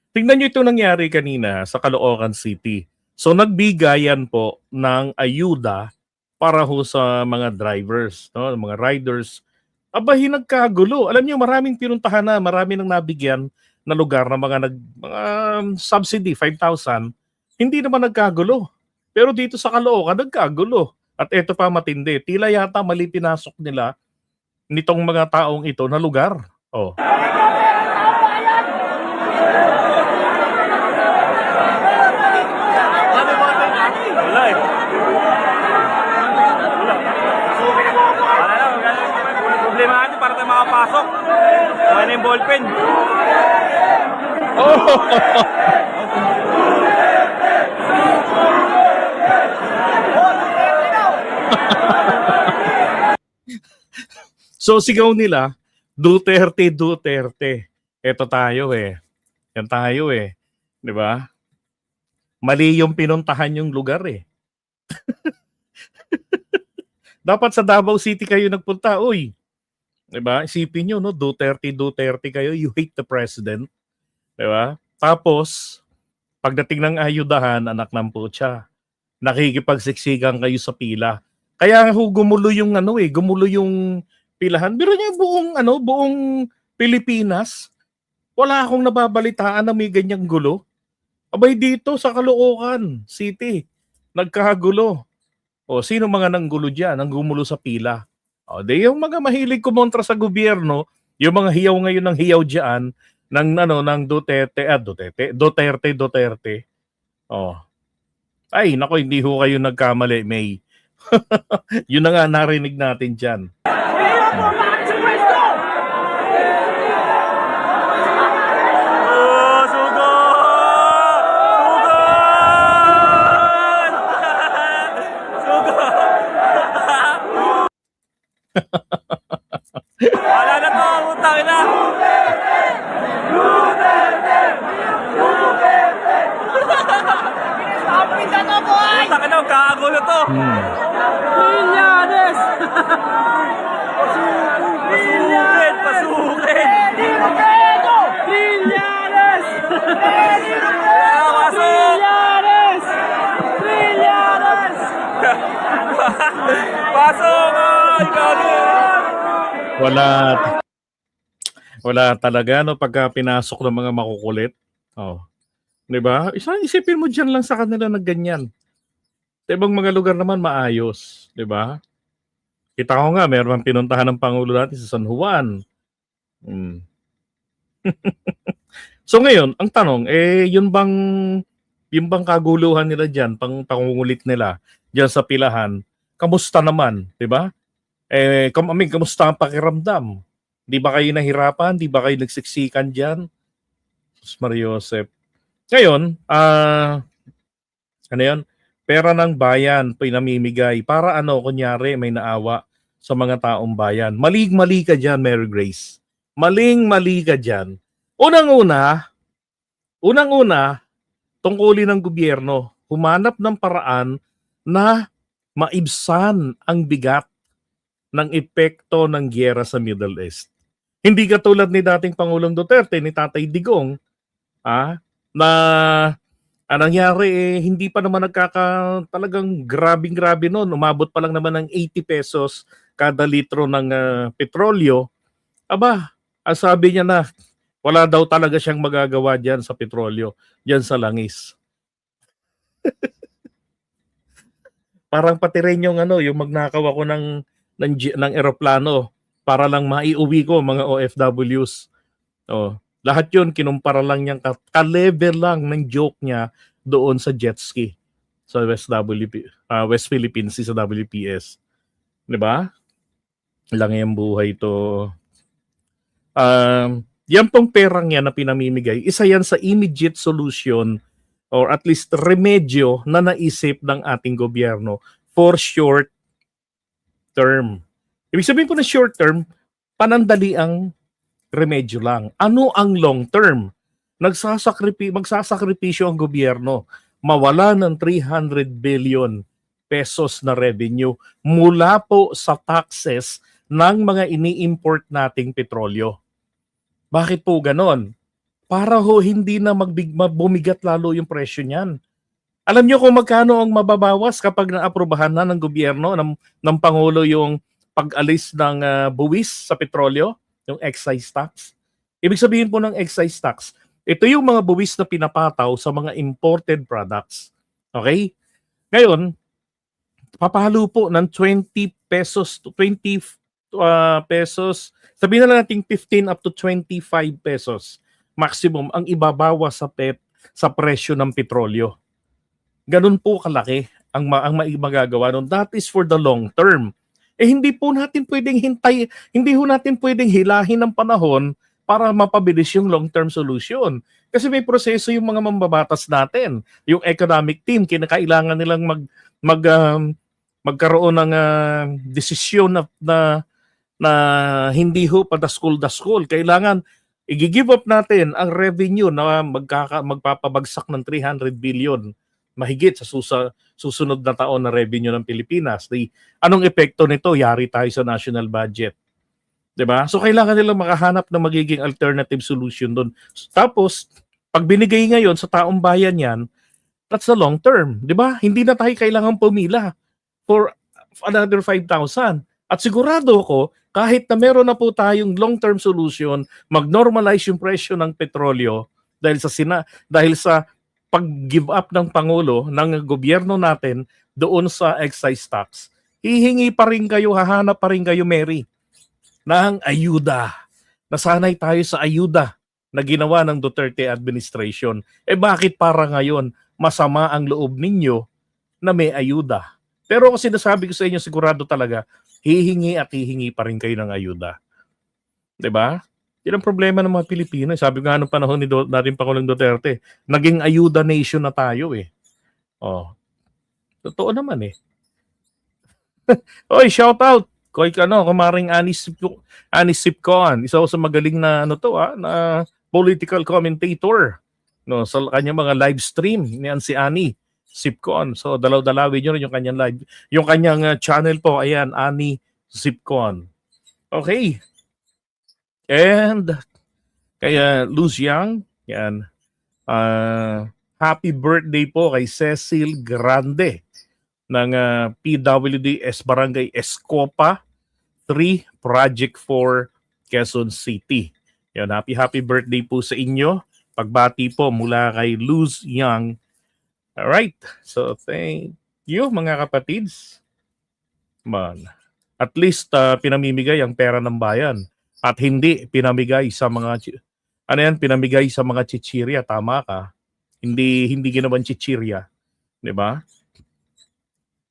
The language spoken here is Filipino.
Tingnan niyo ito nangyari kanina sa Caloocan City. So nagbigayan po ng ayuda para ho sa mga drivers, no, mga riders. Aba, nagkagulo. Alam niyo maraming pinuntahan na, marami nang nabigyan na lugar na mga subsidy 5,000. Hindi naman nagkagulo. Pero dito sa Caloocan nagkagulo. At ito pa matindi, tila yata mali pinasok nila nitong mga taong ito na lugar. Oh. Wala eh. Wala lang, problema natin para tayo makapasok. Wala na yung ballpen. So sigaw nila, Duterte, Duterte. Eto tayo eh. Yan tayo eh. 'Di ba? Mali yung pinuntahan yung lugar eh. Dapat sa Davao City kayo nagpunta, uy. 'Di ba? Isipin niyo no, Duterte, Duterte kayo, you hate the president, 'di ba? Tapos pagdating ng ayudahan, anak ng putya, nakikipagsiksikan kayo sa pila. Kaya ho gumulo yung gumulo yung pilahan. Pero niya buong Pilipinas, wala akong nababalitaan na may ganyang gulo. Abay dito sa Caloocan City, nagkagulo. O sino mga nanggulo diyan, nang gumulo sa pila? O di yung mga mahilig kumontra sa gobyerno, yung mga hiyaw ngayon ng hiyaw diyan ng Duterte. Oh. Ay, nako, hindi ho kayo nagkamali, May. Yun na nga narinig natin diyan. Wala na to, utang na. Utang na, kakagulo to. Milyanes! Pasukin, pasukin! Milyanes! Milyanes! Milyanes! Pasok! Wala talaga no pagka pinasok ng mga makukulit. Oh. 'Di ba? Isipin mo diyan lang sa kanila na ganyan. Sa ibang mga lugar naman maayos, 'di ba? Kita ko nga meron pinuntahan ng pangulo natin sa San Juan. Hmm. So ngayon, ang tanong yun bang kaguluhan nila diyan, pangungulit nila diyan sa pilahan, kamusta naman, 'di ba? Kamusta ang pakiramdam? Di ba kayo nahirapan? Di ba kayo nagsiksikan diyan? Sus Maria Josep. Ngayon, ano 'yon? Pera ng bayan pinamimigay para kunyari may naawa sa mga taong bayan. Maling-mali ka diyan, Mary Grace. Maling-mali ka diyan. Unang-una, tungkulin ng gobyerno, humanap ng paraan na maibsan ang bigat ng epekto ng giyera sa Middle East. Hindi katulad ni dating Pangulong Duterte, ni Tatay Digong, na ang nangyari hindi pa naman talagang grabing-grabe noon. Umabot pa lang naman ng 80 pesos kada litro ng petrolyo. Aba, sabi niya na wala daw talaga siyang magagawa diyan sa petrolyo, diyan sa langis. Parang pati rin yung magnakaw ako ng eroplano para lang maiuwi ko mga OFWs. Oh, lahat 'yun kinumpara lang niyang ka-level lang ng joke niya doon sa jet ski sa West Philippines Sea sa WPS. 'Di ba? Lang yung buhay to. Yan pong perang yan na pinamimigay, isa yan sa immediate solution or at least remedyo na naisip ng ating gobyerno for short term. Ibig sabihin po na short term, panandaliang remedyo lang. Ano ang long term? Magsasakripisyo ang gobyerno. Mawala ng 300 billion pesos na revenue mula po sa taxes ng mga ini-import nating petrolyo. Bakit po ganon? para ho hindi na bumigat lalo yung presyo niyan. Alam niyo kung magkano ang mababawas kapag naaprubahan na ng gobyerno, ng Pangulo yung pag-alis ng buwis sa petrolyo, yung excise tax? Ibig sabihin po ng excise tax, ito yung mga buwis na pinapataw sa mga imported products. Okay? Ngayon, papalo po ng 20 pesos to 20 pesos, sabihin na lang natin 15 up to 25 pesos maximum ang ibabawas sa presyo ng petrolyo. Ganun po kalaki ang magagawa nun. That is for the long term. Hindi po natin pwedeng hindi ho natin pwedeng hilahin ng panahon para mapabilis yung long-term solution. Kasi may proseso yung mga mambabatas natin. Yung economic team, kinakailangan nilang magkaroon ng desisyon na hindi ho padaskol-daskol. Kailangan i-give up natin ang revenue na magpapabagsak ng 300 billion mahigit sa susunod na taon na revenue ng Pilipinas. Anong epekto nito? Yari tayo sa national budget. 'Di ba? So kailangan nilang makahanap ng magiging alternative solution doon. Tapos pag binigay ngayon sa taong bayan 'yan, that's the long term, 'di ba? Hindi na tayo kailangan pumila for another 5,000. At sigurado ako, kahit na meron na po tayong long-term solution, mag-normalize yung presyo ng petrolyo dahil sa pag-give up ng Pangulo, ng gobyerno natin doon sa excise tax, hihingi pa rin kayo, hahanap pa rin kayo, Mary, ng ayuda. Nasanay tayo sa ayuda na ginawa ng Duterte administration. Bakit para ngayon masama ang loob ninyo na may ayuda? Pero kasi sinasabi ko sa inyo, sigurado talaga, hihingi at hihingi pa rin kayo ng ayuda. 'Di ba? Yan ang problema ng mga Pilipino. Sabi nga nung panahon ni dating Pangulong Duterte, naging ayuda nation na tayo eh. Oh. Totoo naman eh. Oy, shout out. Kumaring Anis Sipcon. Isa sa magaling na na political commentator no sa kanyang mga live stream niyan si Ani Sipcon. So dalaw-dalawin niyo rin yung kanyang live, yung kanyang channel po. Ayan, Ani Sipcon. Okay. And kaya Luz Yang, yan. Happy birthday po kay Cecil Grande ng PWD Barangay Escopa 3 Project 4 Quezon City. Yan, happy birthday po sa inyo. Pagbati po mula kay Luz Yang. Alright, so thank you mga kapatids. Man, at least pinamimigay ang pera ng bayan at hindi pinamigay sa mga pinamigay sa mga chichirya, tama ka. Hindi ginawan chichirya, 'di ba?